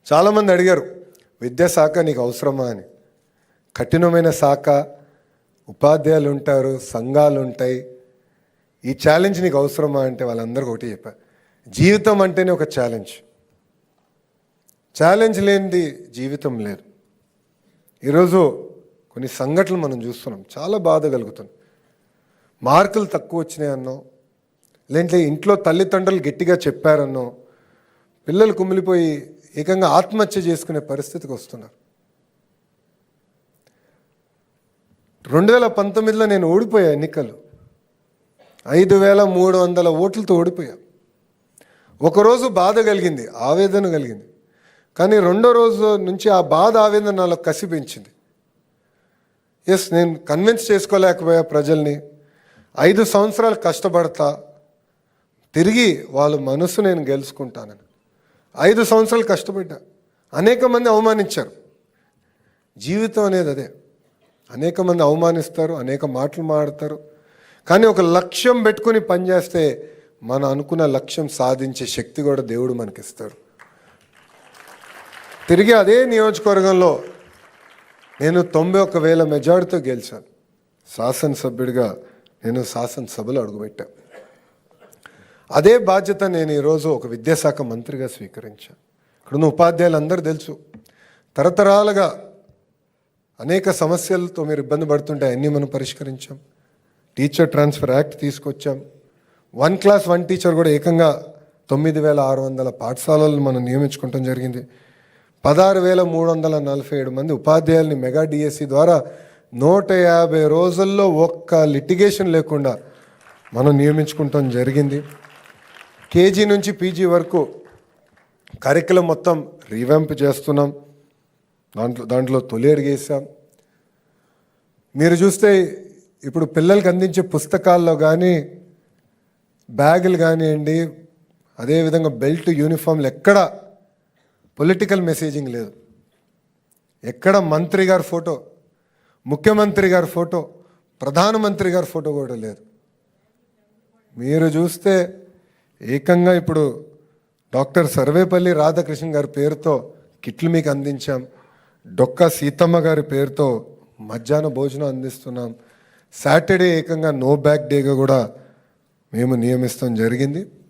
చాలామంది అడిగారు, విద్యాశాఖ నీకు అవసరమా అని. కఠినమైన శాఖ, ఉపాధ్యాయులు ఉంటారు, సంఘాలు ఉంటాయి. ఈ ఛాలెంజ్ నీకు అవసరమా అంటే వాళ్ళందరికీ ఒకటి చెప్పారు, జీవితం అంటేనే ఒక ఛాలెంజ్. ఛాలెంజ్ లేనిది జీవితం లేదు. ఈరోజు కొన్ని సంఘటనలు మనం చూస్తున్నాం, చాలా బాధ కలుగుతుంది. మార్కులు తక్కువ వచ్చినాయన్నో, లేదంటే ఇంట్లో తల్లిదండ్రులు గట్టిగా చెప్పారన్నో పిల్లలు కుమిలిపోయి ఏకంగా ఆత్మహత్య చేసుకునే పరిస్థితికి వస్తున్నారు. 2019లో నేను ఓడిపోయా ఎన్నికలు, 5300 ఓట్లతో ఓడిపోయా. ఒకరోజు బాధ కలిగింది, ఆవేదన కలిగింది. కానీ రెండో రోజు నుంచి ఆ బాధ, ఆవేదన నాలో కసి పెంచింది. నేను కన్విన్స్ చేసుకోలేకపోయా ప్రజల్ని. 5 సంవత్సరాలు కష్టపడతా, తిరిగి వాళ్ళ మనసు నేను గెలుచుకుంటానని 5 సంవత్సరాలు కష్టపడ్డా. అనేక మంది అవమానించారు. జీవితం అనేది అదే, అనేక మంది అవమానిస్తారు, అనేక మాటలు మాడతారు. కానీ ఒక లక్ష్యం పెట్టుకుని పనిచేస్తే మనం అనుకున్న లక్ష్యం సాధించే శక్తి కూడా దేవుడు మనకిస్తాడు. తిరిగి అదే నియోజకవర్గంలో నేను 91,000 మెజార్టీతో గెలిచాను. శాసనసభ్యుడిగా నేను శాసనసభలో అడుగుపెట్టాను. అదే బాధ్యత నేను ఈరోజు ఒక విద్యాశాఖ మంత్రిగా స్వీకరించాను. ఇక్కడున్న ఉపాధ్యాయులు అందరూ తెలుసు, తరతరాలుగా అనేక సమస్యలతో మీరు ఇబ్బంది పడుతుంటే అన్నీ మనం పరిష్కరించాం. టీచర్ ట్రాన్స్ఫర్ యాక్ట్ తీసుకొచ్చాం. 1 క్లాస్ 1 టీచర్ కూడా ఏకంగా 9,600 పాఠశాలలను మనం నియమించుకోవటం జరిగింది. 16,347 మంది ఉపాధ్యాయుల్ని మెగా డిఎస్సి ద్వారా 150 రోజుల్లో ఒక్క లిటిగేషన్ లేకుండా మనం నియమించుకుంటాం జరిగింది. కేజీ నుంచి పీజీ వరకు కరికులం మొత్తం రీవ్యాంప్ చేస్తున్నాం. దాంట్లో తొలి అడిగేసాం. మీరు చూస్తే ఇప్పుడు పిల్లలకి అందించే పుస్తకాల్లో కానీ, బ్యాగులు కానివ్వండి, అదేవిధంగా బెల్ట్, యూనిఫామ్లు ఎక్కడ పొలిటికల్ మెసేజింగ్ లేదు. ఎక్కడ మంత్రి గారి ఫోటో, ముఖ్యమంత్రి గారి ఫోటో, ప్రధానమంత్రి గారి ఫోటో కూడా లేదు. మీరు చూస్తే ఏకంగా ఇప్పుడు డాక్టర్ సర్వేపల్లి రాధాకృష్ణ గారి పేరుతో కిట్లు మీకు అందించాం. డొక్కా సీతమ్మ గారి పేరుతో మధ్యాహ్న భోజనం అందిస్తున్నాం. సాటర్డే ఏకంగా నో బ్యాగ్ డేగా కూడా మేము నియమిస్తాం జరిగింది.